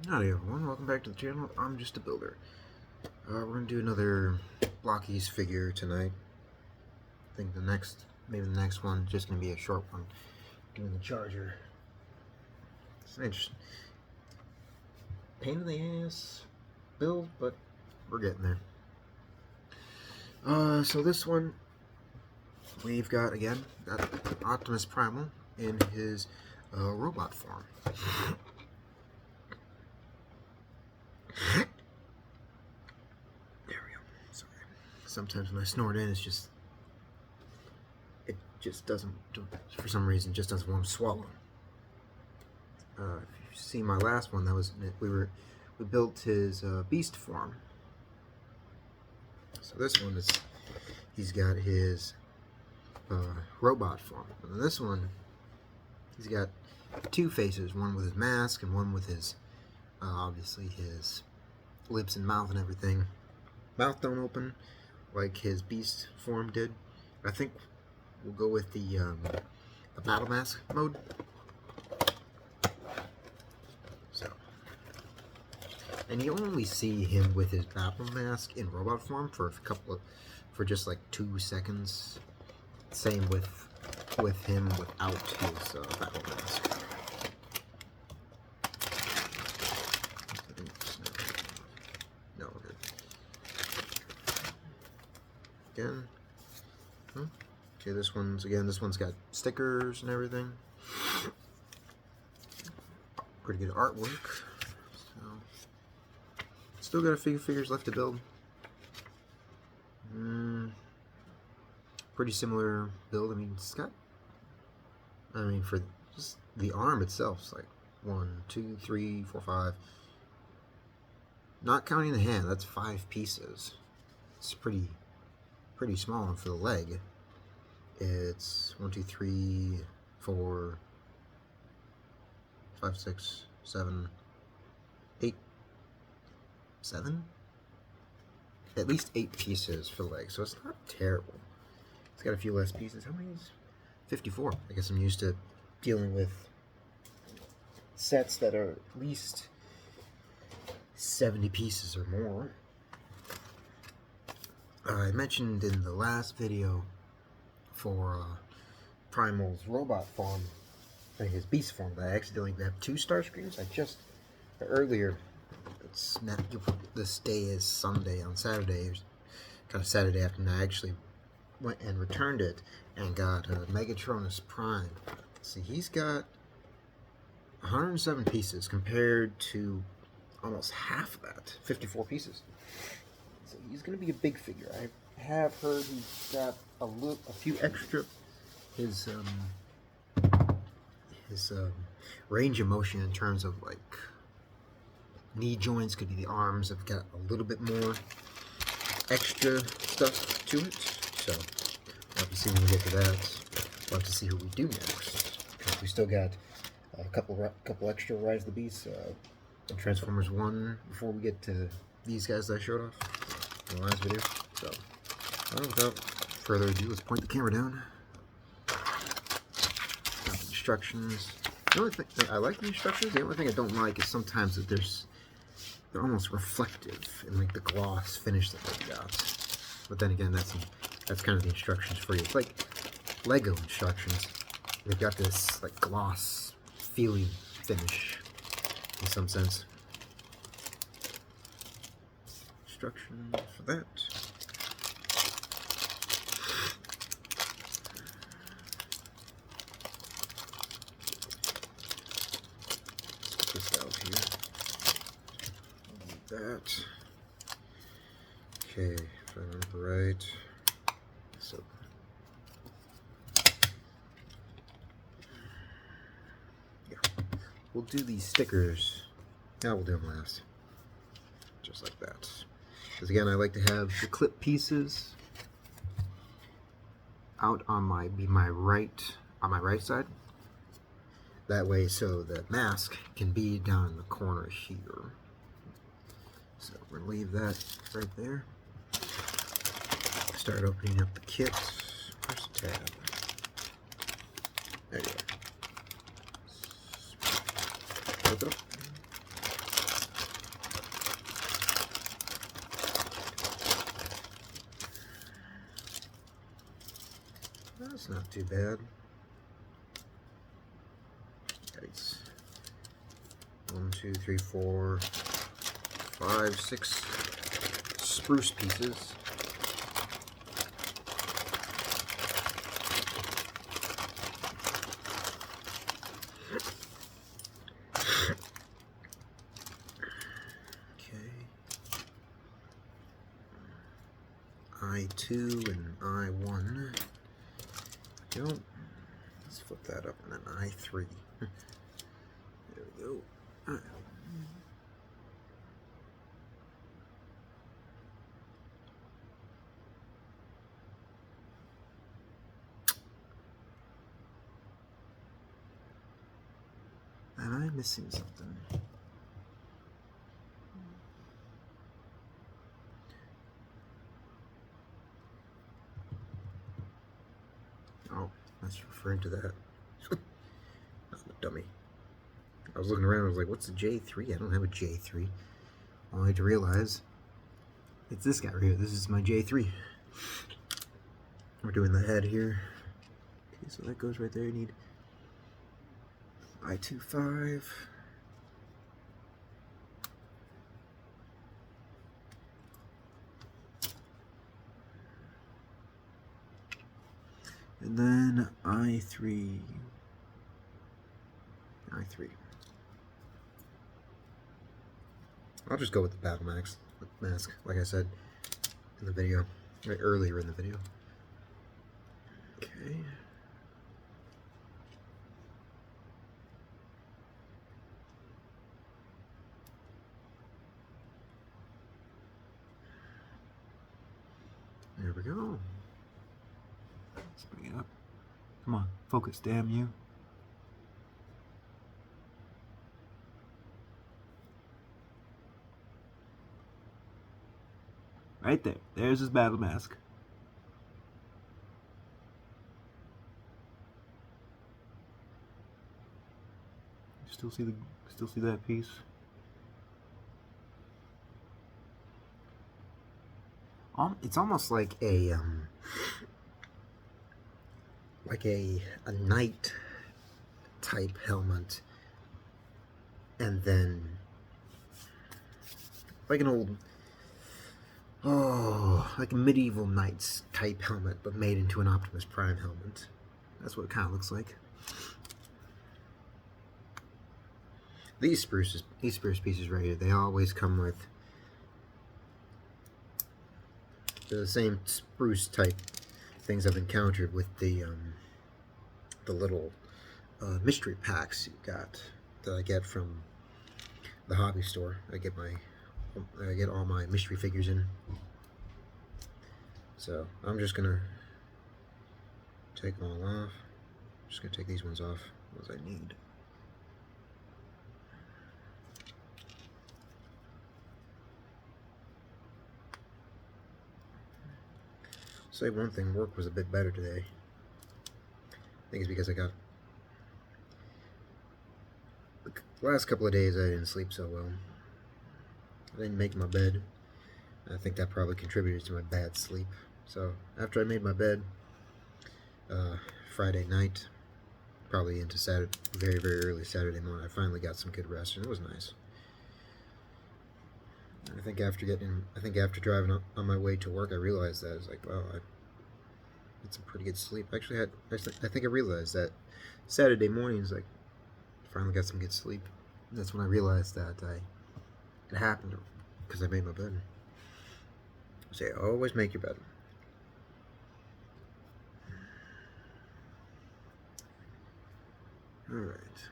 Howdy everyone, welcome back to the channel. I'm just a builder. We're gonna do another Blokees figure tonight. I think maybe the next one, just gonna be a short one. Doing the charger. It's an interesting pain in the ass build, but we're getting there. So this one we've got Optimus Primal in his robot form. There we go. Sorry. Sometimes when I snort in, it just doesn't, for some reason, just doesn't want to swallow. If you see my last one, that was we built his beast form. So this one he's got his robot form. And this one, he's got two faces, one with his mask and one with his obviously his lips and mouth and everything. Mouth don't open like his beast form did. I think we'll go with the battle mask mode. So, and you only see him with his battle mask in robot form for just like 2 seconds. Same with him without his battle mask. No, we're good. Again. Okay, this one's got stickers and everything. Pretty good artwork. So, still got a few figures left to build. Pretty similar build. I mean, for just the arm itself, it's like 1, 2, 3, 4, 5. Not counting the hand, that's 5 pieces. It's pretty small. And for the leg, it's 1, 2, 3, 4, 5, 6, 7, 8, 7? At least 8 pieces for the leg, so it's not terrible. It's got a few less pieces. How many is 54? I guess I'm used to dealing with sets that are at least 70 pieces or more. I mentioned in the last video for Primal's robot form, his beast form, that I accidentally grabbed 2 star screens. Earlier, this day is Sunday. On Saturday, kind of Saturday afternoon, I actually went and returned it and got Megatronus Prime. See, he's got 107 pieces compared to almost half of that, 54 pieces. So he's going to be a big figure. I have heard he's got a few extra. His range of motion in terms of like knee joints, could be the arms, have got a little bit more extra stuff to it. So we'll have to see when we get to that. We'll have to see who we do next. We still got a couple extra Rise of the Beasts and Transformers 1 before we get to these guys that I showed off in the last video. So without further ado, let's point the camera down. Got the instructions. The only thing I like the instructions. The only thing I don't like is sometimes that they're almost reflective in like the gloss finish that they've got. But then again, that's kind of the instructions for you. It's like Lego instructions. They've got this like gloss feeling finish in some sense. Instructions for that. Let's get this out here. That. Okay, if I remember right. So yeah, we'll do these stickers. Now we'll do them last, just like that. Because again, I like to have the clip pieces out on my right side. That way, so the mask can be down in the corner here. So we're gonna leave that right there. Start opening up the kit. Where's the tab? There you go. Flip it up. It's not too bad. It's 1, 2, 3, 4, 5, 6 spruce pieces. I2 and I1. Go. Let's flip that up and then I3. There we go. Am I missing something? Oh, that's referring to that. I'm a dummy. I was looking around, I was like, what's a J3? I don't have a J3. Only to realize it's this guy right here. This is my J3. We're doing the head here. Okay, so that goes right there. You need I25. And then I3. I'll just go with the battle mask, like I said in the video, right earlier in the video. Okay. There we go. Let's bring it up. Come on, focus, damn you. Right there. There's his battle mask. Still see that piece? It's almost like a knight type helmet, and then like an old, like a medieval knight's type helmet, but made into an Optimus Prime helmet. That's what it kind of looks like. These spruce pieces right here, they always come with the same spruce type things I've encountered with the little mystery packs you got that I get from the hobby store. I get all my mystery figures in. So I'm just gonna take them all off. I'm just gonna take these ones off, ones I need. Say one thing, work was a bit better today. I think it's because the last couple of days I didn't sleep so well. I didn't make my bed. I think that probably contributed to my bad sleep. So after I made my bed, Friday night, probably into Saturday, very early Saturday morning, I finally got some good rest, and it was nice. I think after driving on my way to work, I realized that. I was like, wow, I had some pretty good sleep. Actually, I think I realized that Saturday mornings, like, finally got some good sleep. That's when I realized that it happened because I made my bed. Say, always make your bed. All right.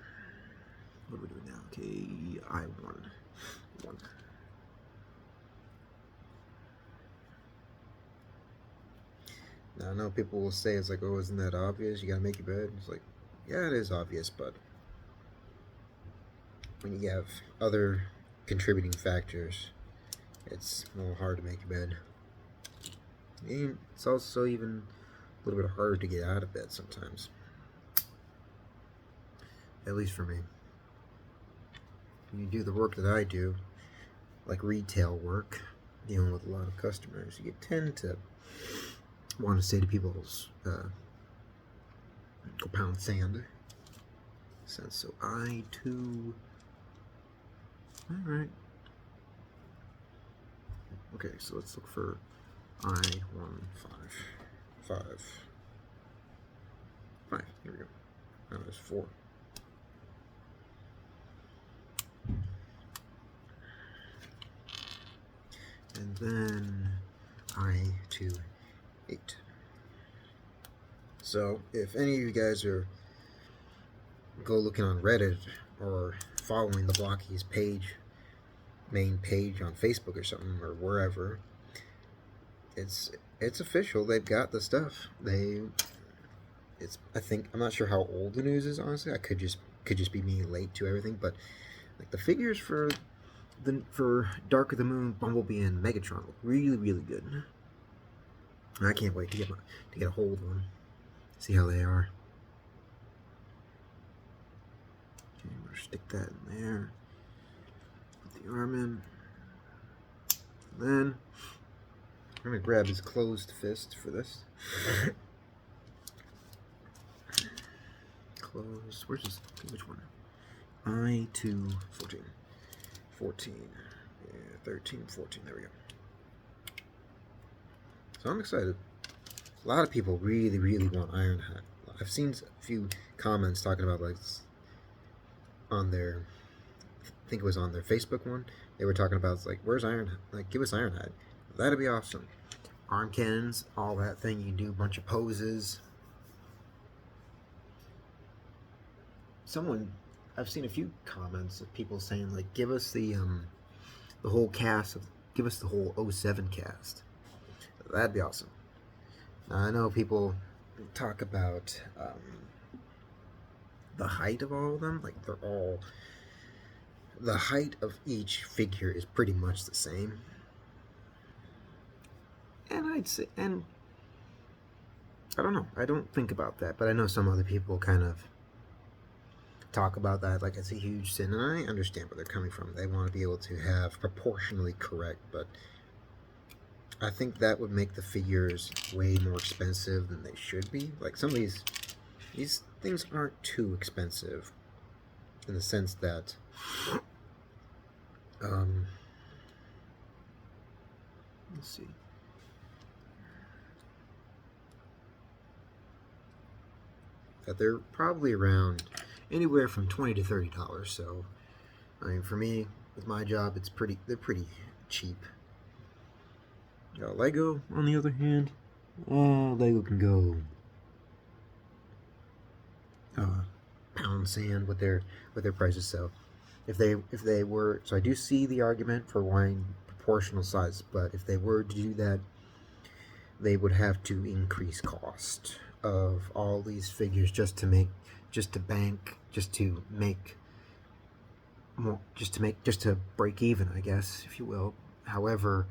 What are we doing now? Okay, I1. Now, I know people will say, it's like, oh, isn't that obvious? You gotta make your bed. It's like, yeah, it is obvious, but when you have other contributing factors, it's a little hard to make your bed. And it's also even a little bit harder to get out of bed sometimes. At least for me. When you do the work that I do, like retail work, dealing with a lot of customers, you tend to want to say to people's Go pound sand. So I2. Alright. Okay, so let's look for I15. 5. Here we go. Now there's 4. And then I28. So if any of you guys are go looking on Reddit or following the Blokees page, main page on Facebook or something or wherever, it's official. They've got the stuff. I think I'm not sure how old the news is, honestly. I could just be me late to everything, but like the figures for Dark of the Moon, Bumblebee, and Megatron look really, really good. I can't wait to get a hold of them. See how they are. Okay, we're gonna stick that in there. Put the arm in. And then I'm gonna grab his closed fist for this. Closed. Where's his? Which one? I2 14. Yeah, 13, 14. There we go. So I'm excited. A lot of people really, really want Ironhide. I've seen a few comments talking about, like, on their, I think it was on their Facebook one, they were talking about, like, where's Ironhide? Like, give us Ironhide. That'd be awesome. Arm cannons, all that thing. You can do a bunch of poses. I've seen a few comments of people saying, like, give us the whole cast give us the whole 07 cast. That'd be awesome. Now, I know people talk about the height of all of them. Like, the height of each figure is pretty much the same. And I'd say, and I don't know, I don't think about that, but I know some other people kind of talk about that like it's a huge sin, and I understand where they're coming from. They want to be able to have proportionally correct, but I think that would make the figures way more expensive than they should be. Like, some of these things aren't too expensive in the sense that let's see. That they're probably around anywhere from $20 to $30. So, I mean, for me, with my job, they're pretty cheap. Lego, on the other hand, Lego can go pound sand with their prices. So, if they were, so I do see the argument for wanting proportional size, but if they were to do that, they would have to increase cost of all these figures just to break even, I guess, if you will. However,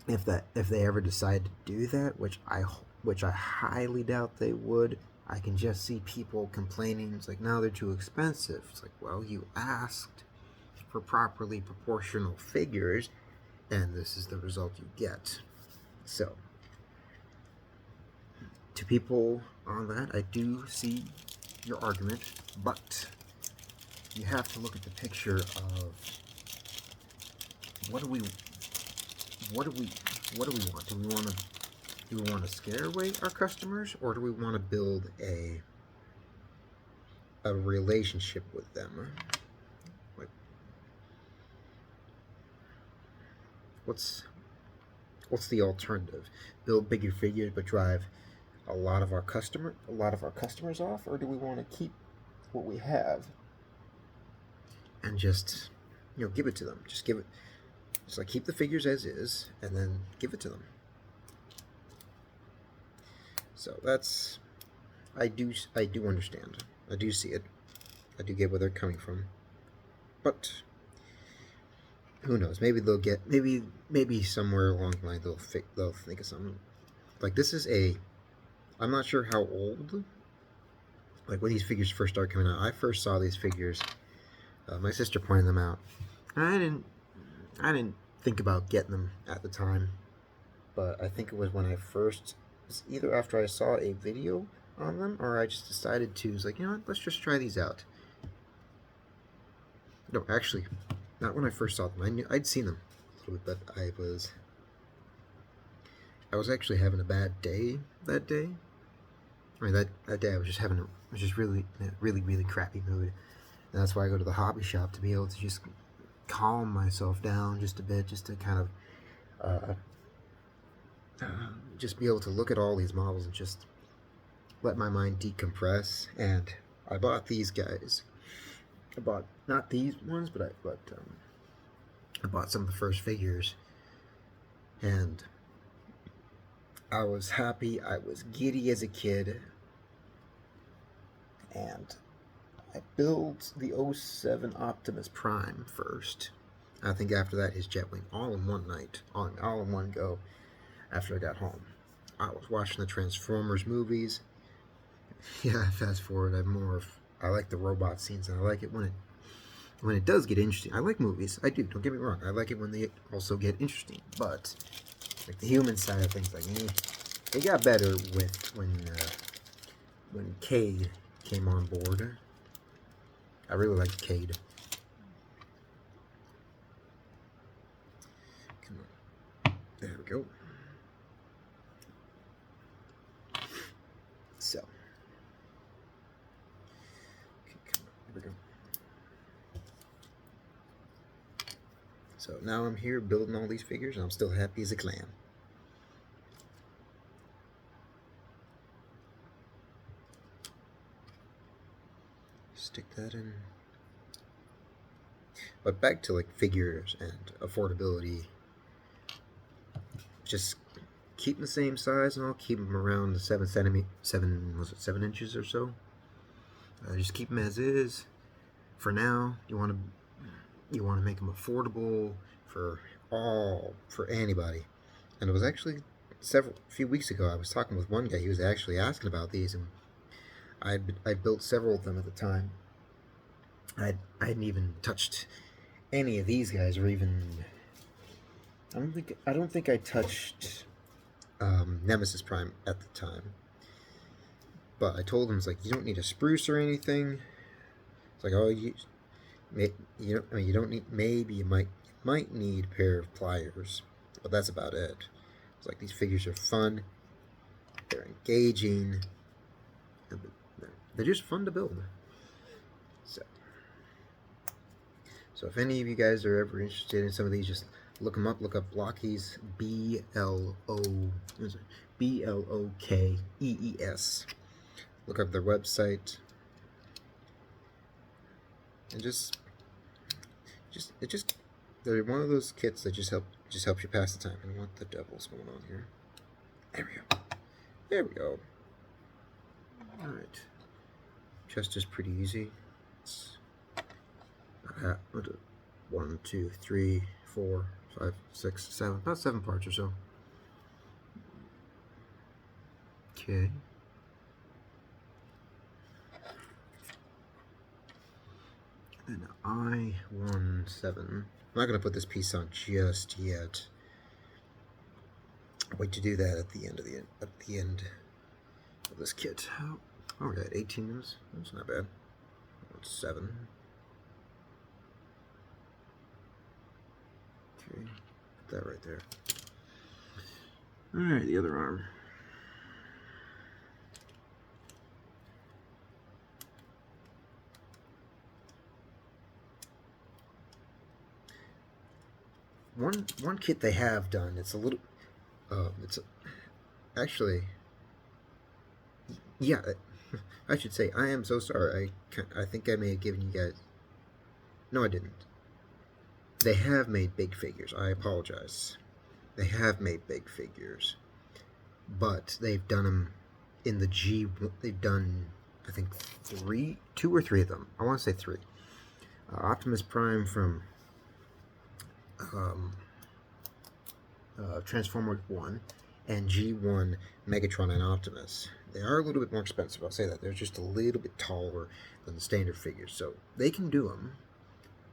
if they ever decide to do that, which I highly doubt they would, I can just see people complaining. It's like, no, they're too expensive. It's like, well, you asked for properly proportional figures, and this is the result you get. So, to people on that, I do see your argument, but you have to look at the picture of what do we want? Do we want to scare away our customers, or do we want to build a relationship with them? Like, what's the alternative? Build bigger figures but drive a lot of our customers off, or do we want to keep what we have and just give it to them? Just like keep the figures as is and then give it to them. So that's, I do understand. I do see it. I do get where they're coming from. But who knows? Maybe they'll get maybe somewhere along the line they'll think of something. Like, this is I'm not sure how old. Like, when these figures first started coming out, I first saw these figures. My sister pointed them out. I didn't think about getting them at the time, but I think it was when I first, either after I saw a video on them, or I just decided to. It's like, you know what, let's just try these out. No, actually, not when I first saw them. I'd seen them a little bit, but I was actually having a bad day that day. I mean, that day I was just really in a really crappy mood, and that's why I go to the hobby shop, to be able to just calm myself down just a bit, just to kind of just be able to look at all these models and just let my mind decompress. And I bought these guys. I bought not these ones, but I bought some of the first figures, and I was happy. I was giddy as a kid, and I built the 07 Optimus Prime first. I think after that his Jetwing, all in one night, all in one go. After I got home, I was watching the Transformers movies. Yeah, fast forward, I like the robot scenes, and I like it when it does get interesting. I like movies, I do. Don't get me wrong. I like it when they also get interesting, but like the human side of things, like it got better when Cade came on board. I really liked Cade. Come on, there we go. So, okay, come on, here we go. So now I'm here building all these figures, and I'm still happy as a clam. Stick that in. But back to like figures and affordability. Just keep them the same size, and I'll keep them around the 7 inches or so. Just keep them as is. For now, you want to make them affordable for anybody. And it was actually a few weeks ago, I was talking with one guy. He was actually asking about these, and I built several of them at the time. I hadn't even touched any of these guys, or even I don't think I touched Nemesis Prime at the time. But I told him, it's like, you don't need a spruce or anything. It's like, oh, you don't need. Maybe you might need a pair of pliers, but that's about it. It's like, these figures are fun. They're engaging. They're just fun to build. So if any of you guys are ever interested in some of these, just look them up. Look up Blokees, Blokees. Look up their website, and they're one of those kits that just helps you pass the time. And what the devil's going on here? There we go. All right. Chest is pretty easy. It's 1, 2, 3, 4, 5, 6, 7, about 7 parts or so. Okay. And I-17. I'm not going to put this piece on just yet. I'll wait to do that at the end of this kit. Oh, we're at 18 minutes. That's not bad. That's 7. Okay, put that right there. Alright, the other arm. One kit they have done, it's a little, actually, yeah, I should say, I am so sorry. I think I may have given you guys, no, I didn't. They have made big figures. I apologize. They have made big figures, but they've done them in the G. They've done, I think, 2 or 3 of them. I want to say 3. Optimus Prime from Transformers 1 and G1 Megatron and Optimus. They are a little bit more expensive, I'll say that. They're just a little bit taller than the standard figures, so they can do them,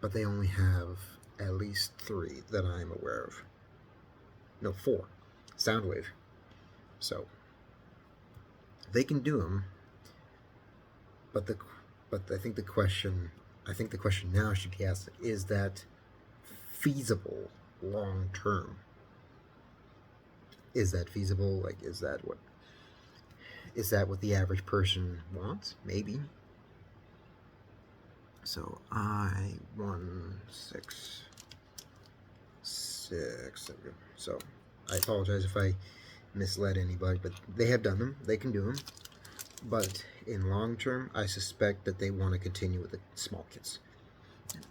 but they only have at least 3 that I'm aware of. No, 4. Soundwave. So they can do them, but I think the question now should be asked: is that feasible long term? Is that feasible? Like, is that what the average person wants? Maybe. So I-166. There we go. So I apologize if I misled anybody, but they have done them. They can do them. But in long term, I suspect that they want to continue with the small kits.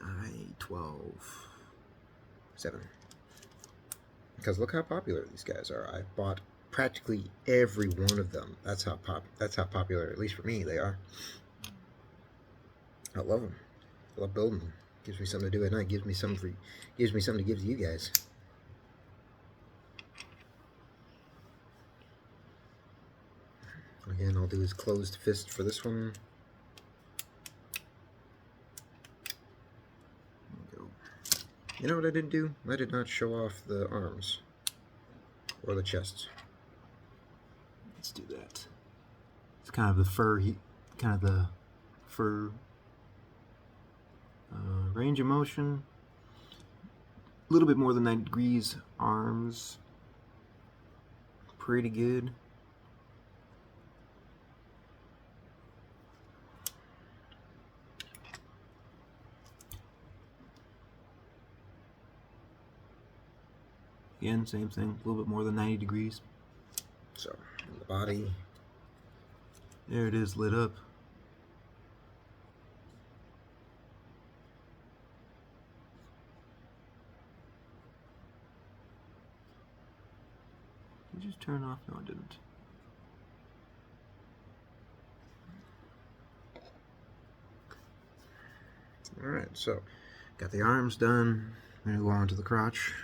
I-12-7. Because look how popular these guys are. I've bought practically every one of them. That's how popular, at least for me, they are. I love them. I love building them. Gives me something to do at night. Gives me something to give to you guys. Again, I'll do his closed fist for this one. There we go. You know what I didn't do? I did not show off the arms or the chest. Let's do that. It's kind of the fur range of motion. A little bit more than 90 degrees. Arms. Pretty good. Again, same thing, a little bit more than 90 degrees. So, the body, there it is, lit up. Did you just turn off? No, I didn't. Alright, so, got the arms done. Gonna go on to the crotch.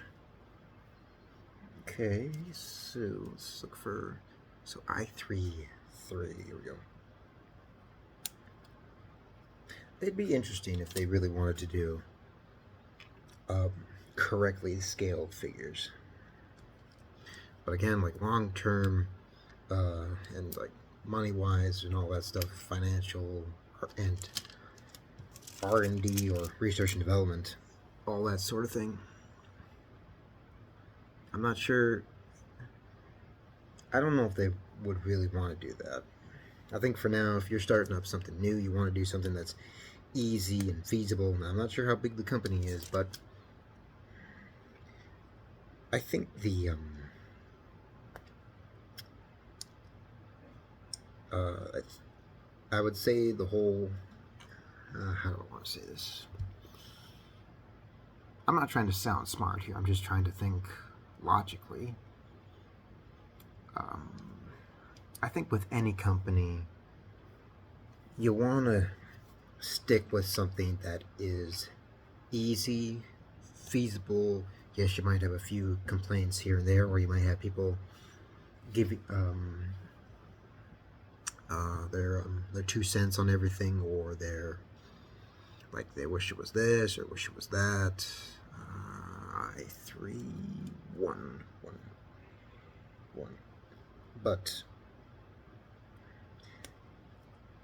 Okay, so let's look for, I-3, here we go. It'd be interesting if they really wanted to do correctly scaled figures. But again, like long term and like money wise and all that stuff, financial and R&D or research and development, all that sort of thing. I'm not sure. I don't know if they would really want to do that. I think for now, if you're starting up something new, you want to do something that's easy and feasible. And I'm not sure how big the company is, but I think I would say the whole, how do I want to say this? I'm not trying to sound smart here. I'm just trying to think logically. I think with any company, you want to stick with something that is easy, feasible. Yes, you might have a few complaints here and there, or you might have people give their 2 cents on everything, or they wish it was this or wish it was that. I-3, 1. But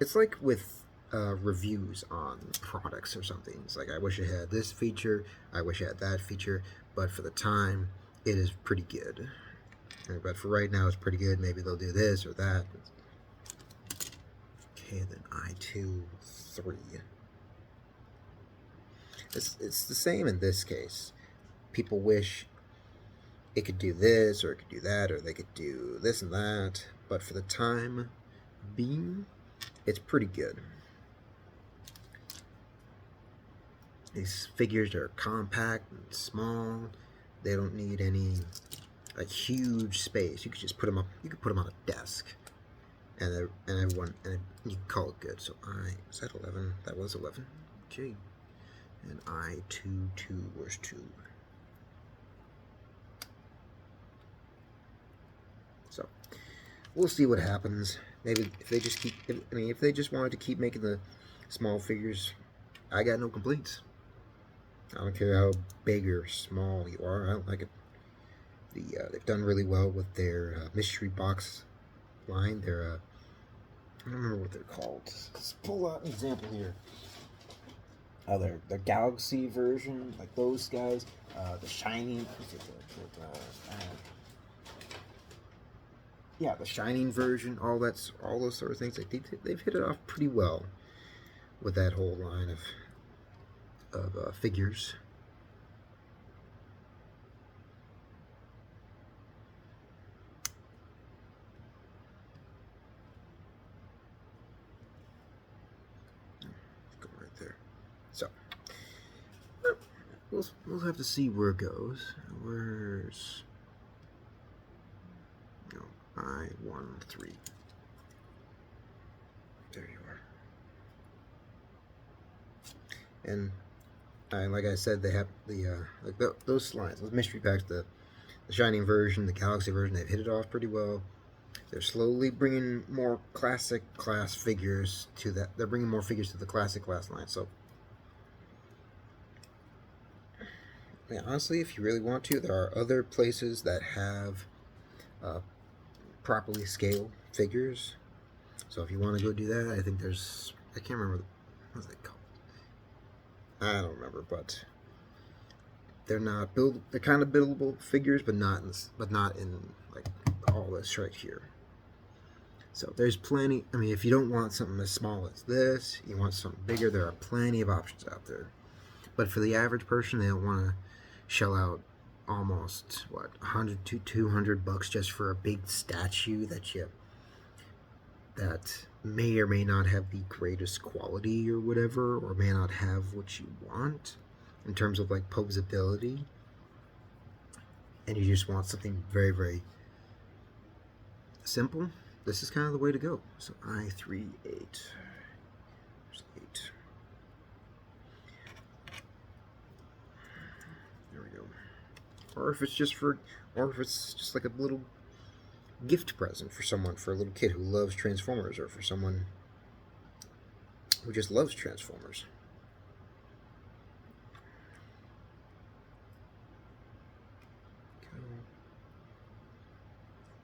it's like with reviews on products or something. It's like, I wish it had this feature, I wish it had that feature, but for the time, it is pretty good. But for right now, it's pretty good. Maybe they'll do this or that. Okay, then I-2, 3. It's the same in this case. People wish it could do this, or it could do that, or they could do this and that, but for the time being, it's pretty good. These figures are compact and small. They don't need any huge space. You could just put them up. You could put them on a desk, and you call it good. So is that 11? That was 11. Okay, and I-2, where's 2? So we'll see what happens. Maybe if they just if they just wanted to keep making the small figures, I got no complaints. I don't care how big or small you are. I don't like it. They've done really well with their mystery box line. Their I don't remember what they're called. Let's pull out an example here. They're the Galaxy version, like those guys. The Shining. Yeah, the Shining version. All those sort of things. Like they've hit it off pretty well with that whole line of figures. Go right there. So we'll have to see where it goes. Where's I-1-3? There you are. And like I said, they have those lines, those mystery packs, the Shining version, the Galaxy version. They've hit it off pretty well. They're slowly bringing more classic class figures to that. They're bringing more figures to the classic class line. So, yeah, honestly, if you really want to, there are other places that have properly scaled figures. So if you want to go do that, I think there's, I can't remember, what's it called? I don't remember, but they're not they're kind of buildable figures, but not in like all this right here. So there's plenty. I mean, if you don't want something as small as this, you want something bigger, there are plenty of options out there. But for the average person, they don't want to shell out almost what, 100 to 200 bucks just for a big statue that may or may not have the greatest quality or whatever, or may not have what you want in terms of like posability, and you just want something very, very simple. This is kind of the way to go. So I-3-8. There's 8. There we go. Or if it's just like a little gift present for someone, for a little kid who loves Transformers, or for someone who just loves Transformers.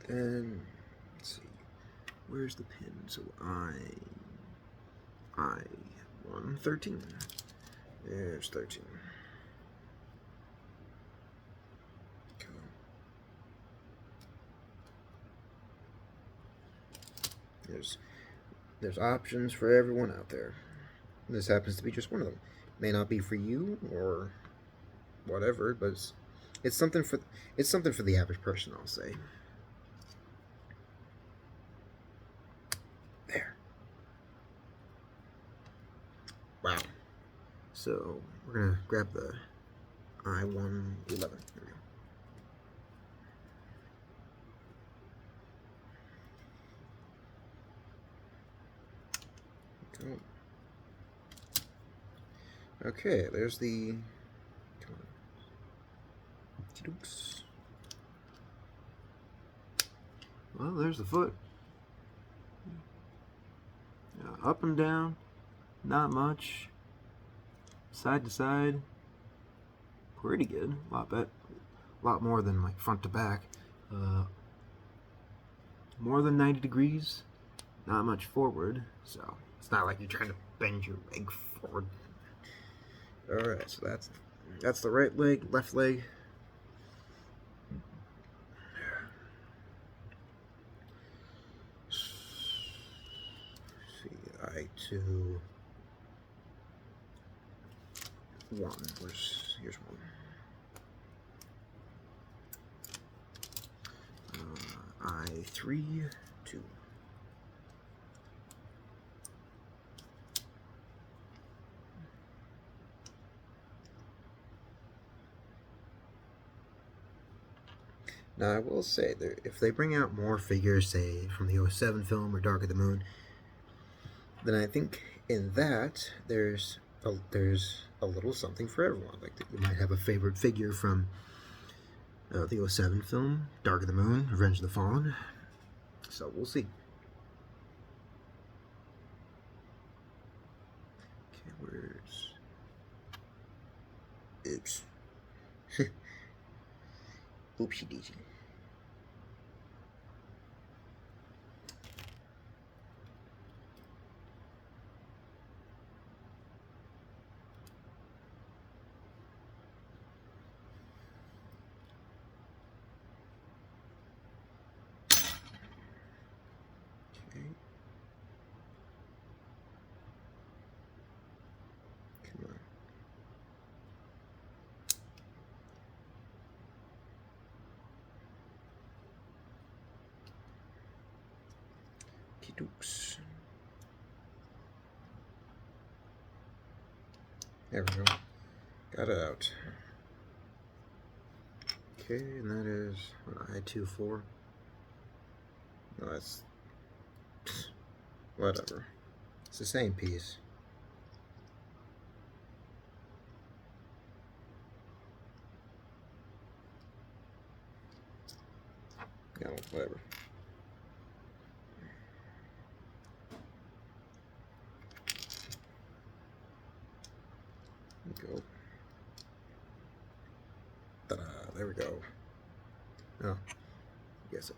Then let's see, where's the pin? So I-1-13. There's 13. There's options for everyone out there. This happens to be just one of them. May not be for you or whatever, but it's something for the average person, I'll say. There. Wow. So we're gonna grab the I-111. There we go. Okay, there's the. Come on. Well, there's the foot. Up and down, not much. Side to side, pretty good. A lot more than like front to back. More than 90 degrees. Not much forward, so it's not like you're trying to bend your leg forward. Alright, so that's the right leg, left leg. Let's see, I-2-1. Here's one. I-3-2. Now, I will say, if they bring out more figures, say, from the 07 film or Dark of the Moon, then I think in that, there's a little something for everyone. Like, you might have a favorite figure from the 07 film, Dark of the Moon, Revenge of the Fallen. So, we'll see. Okay, where's... Oops. Oopsie daisy. Okay. Come on. Kidooks. There we go. Got it out. Okay, and that is I-24. No, that's whatever. It's the same piece. Yeah, whatever. Go. Ta-da, there we go. Oh, yes,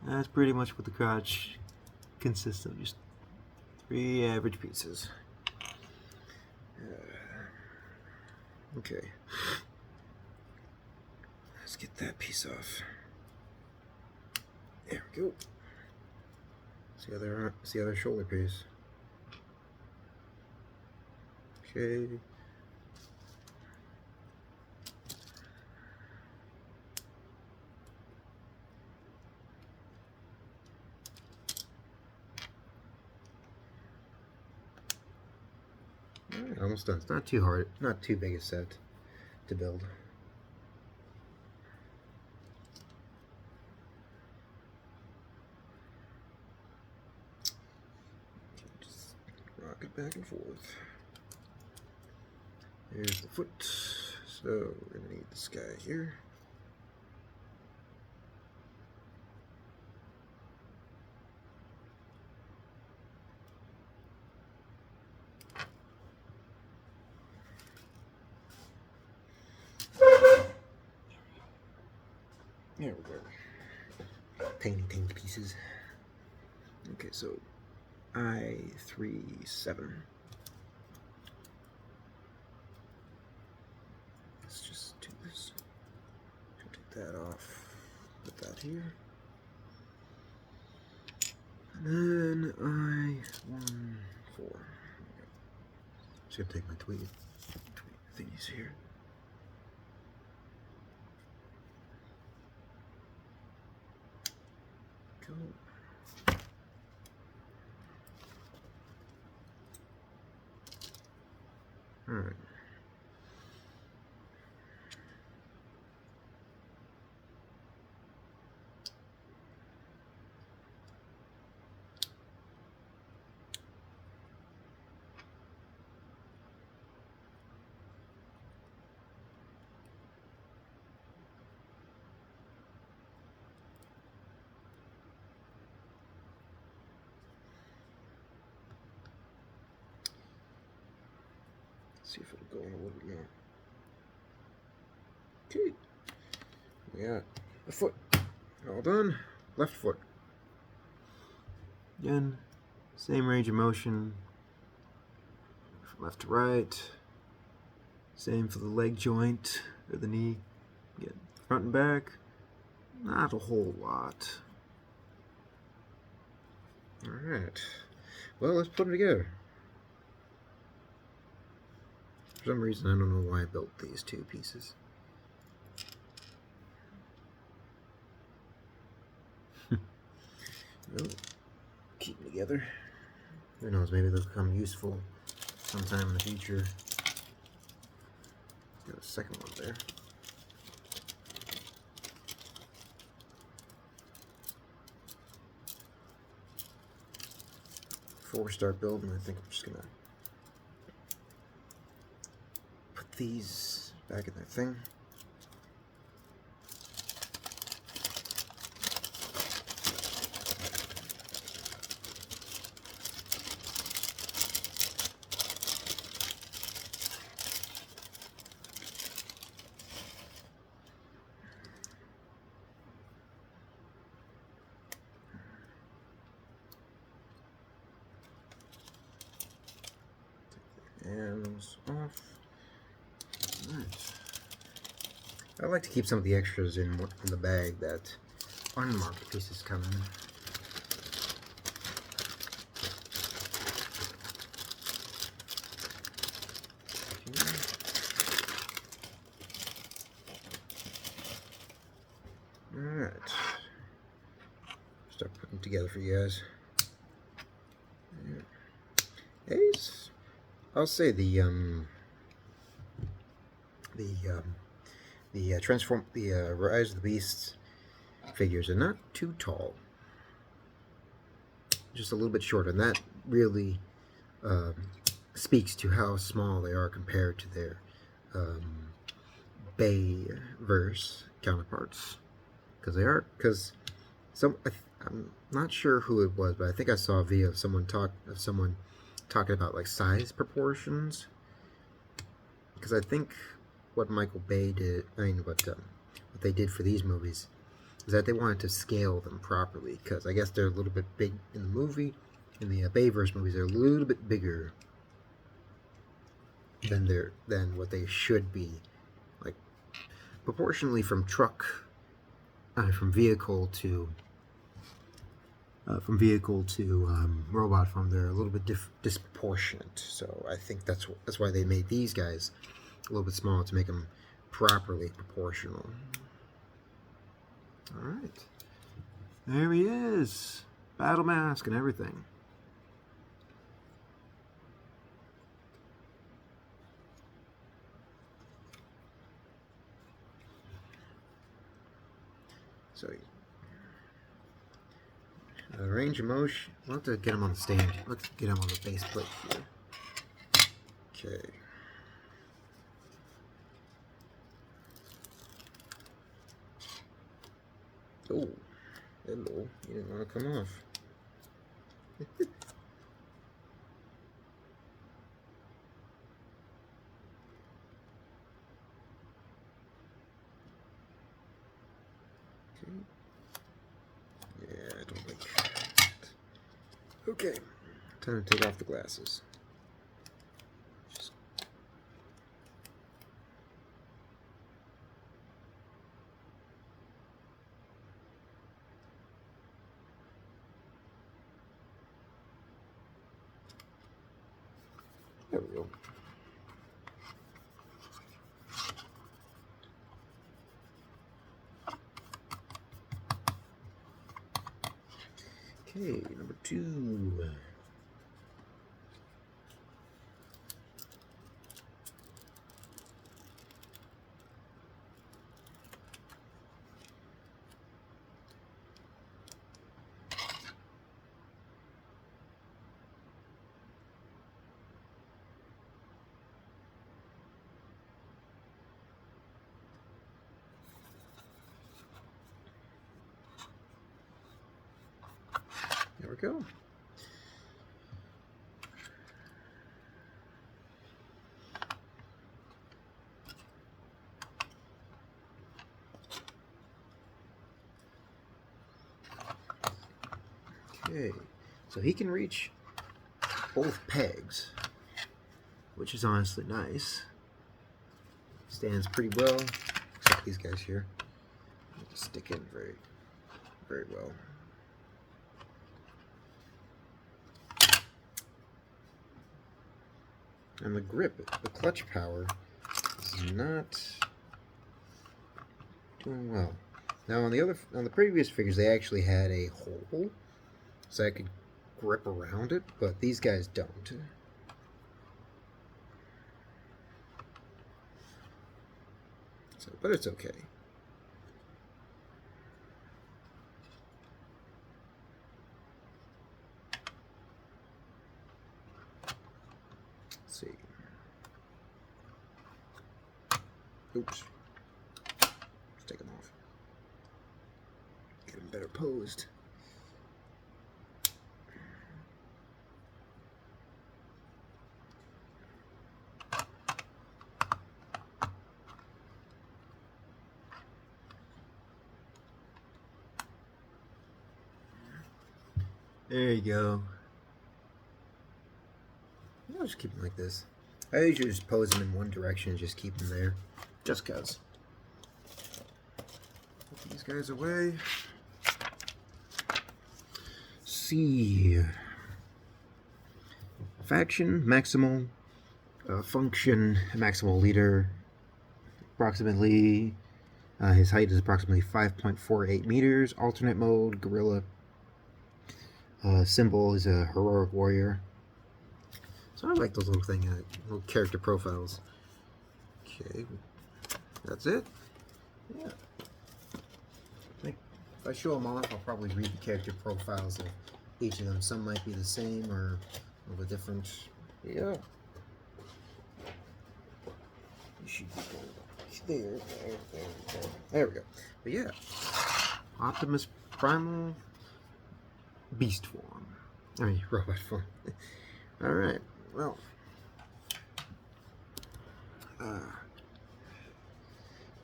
that's pretty much what the crotch consists of. Just 3 average pieces. Okay. Let's get that piece off. There we go. It's the other shoulder piece. Okay. Alright, almost done. It's not too hard, not too big a set to build. Just rock it back and forth. Here's the foot. So we're gonna need this guy here. There we go. Tiny pieces. Okay, so I-37. Let's just do this. Take that off. Put that here. And then I-14. Just gonna take my tweet thingies here. Go. All right. See if it'll go in a little bit more. Okay. We got the foot. All done. Left foot. Again, same range of motion from left to right. Same for the leg joint or the knee. Again, front and back. Not a whole lot. Alright. Well, let's put it together. For some reason, I don't know why I built these 2 pieces. Well, keep them together. Who knows, maybe they'll become useful sometime in the future. Got a second one there. Before we start building, I think I'm just gonna put these back in their thing. Hands off. Right. I like to keep some of the extras in the bag that unmarked pieces come in. Alright. Start putting it together for you guys. Ace. I'll say the Rise of the Beasts figures are not too tall. Just a little bit shorter, and that really speaks to how small they are compared to their Bayverse counterparts. Because I'm not sure who it was, but I think I saw a video of someone talking about like size proportions. Because I think what Michael Bay did, what they did for these movies, is that they wanted to scale them properly. Because I guess they're a little bit big in the movie. In the Bayverse movies, they're a little bit bigger than what they should be, like proportionally from vehicle to robot form. They're a little bit disproportionate. So I think that's why they made these guys a little bit smaller, to make them properly proportional. All right, there he is, battle mask and everything. So, range of motion. We'll have to get him on the stand. Let's get him on the base plate here. Okay. Oh, hello. You didn't want to come off. Yeah, I don't like that. Okay, time to take off the glasses. There we go. Okay, number 2. There we go. Okay, so he can reach both pegs, which is honestly nice. Stands pretty well, except these guys here. Stick in very, very well. And the grip, the clutch power, is not doing well. Now on the previous figures, they actually had a hole, so I could grip around it, but these guys don't. So, but it's okay. Let's see. Oops. Let's take them off. Get them better posed. There you go. I'll just keep them like this. I usually just pose them in one direction and just keep them there. Just cuz. Put these guys away. See. Faction, Maximal, Function maximal leader, approximately his height is approximately 5.48 meters. Alternate mode, gorilla. Symbol is a heroic warrior. So I like those little little character profiles. Okay, that's it. Yeah. I think if I show them off, I'll probably read the character profiles of each of them. Some might be the same or a little bit different. Yeah. You should be going there we go. But yeah, Optimus Primal Beast form. I mean, robot form. Alright, well.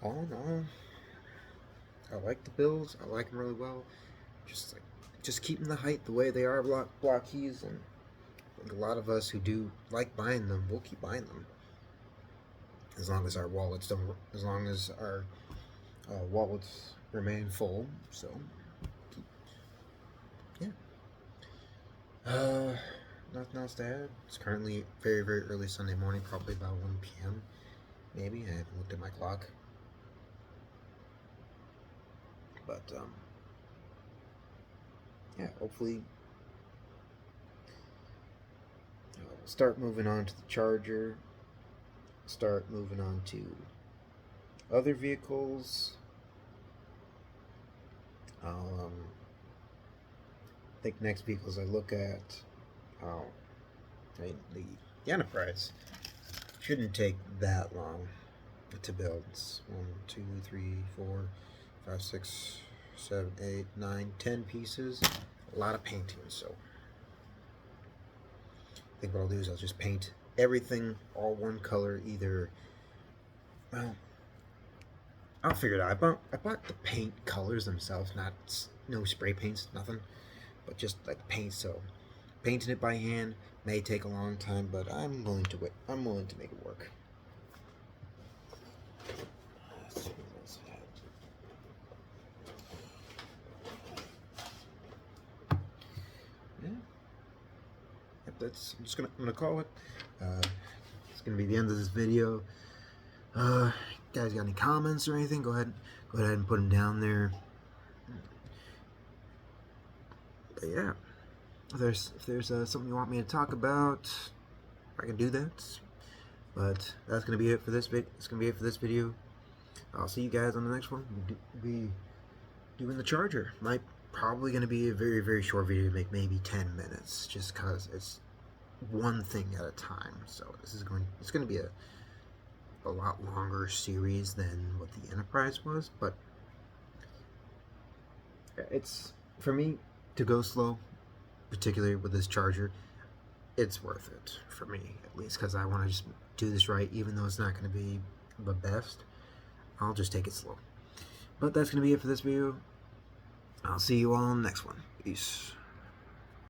All in all, I like the builds. I like them really well. Just keeping the height the way they are, Blokees, and I think a lot of us who do like buying them, we'll keep buying them. As long as our wallets don't, as long as our wallets remain full. So, yeah. Nothing else to add. It's currently very, very early Sunday morning, probably about 1 p.m. Maybe. I haven't looked at my clock. But, yeah, hopefully we'll start moving on to the Charger, start moving on to other vehicles. I think next vehicles I look at, the Enterprise shouldn't take that long to build. It's 1, 2, 3, 4, 5, 6, 7, 8, 9, 10 pieces. A lot of painting, so I think what I'll do is I'll just paint everything all one color. Either, well, I'll figure it out. I bought the paint colors themselves, no spray paints, nothing, but just like the paint. So painting it by hand may take a long time, but I'm willing to wait. I'm willing to make it work. I'm gonna call it. It's gonna be the end of this video. Guys, got any comments or anything? Go ahead and put them down there. But yeah, if there's something you want me to talk about, I can do that. But that's gonna be it for this video. It's gonna be it for this video. I'll see you guys on the next one. We'll be doing the Charger. Probably gonna be a very, very short video, maybe 10 minutes, just cause it's one thing at a time. So it's going to be a lot longer series than what the Enterprise was, but it's, for me, to go slow, particularly with this Charger, it's worth it for me, at least, because I want to just do this right. Even though it's not going to be the best, I'll just take it slow. But that's going to be it for this video. I'll see you all in the next one. Peace.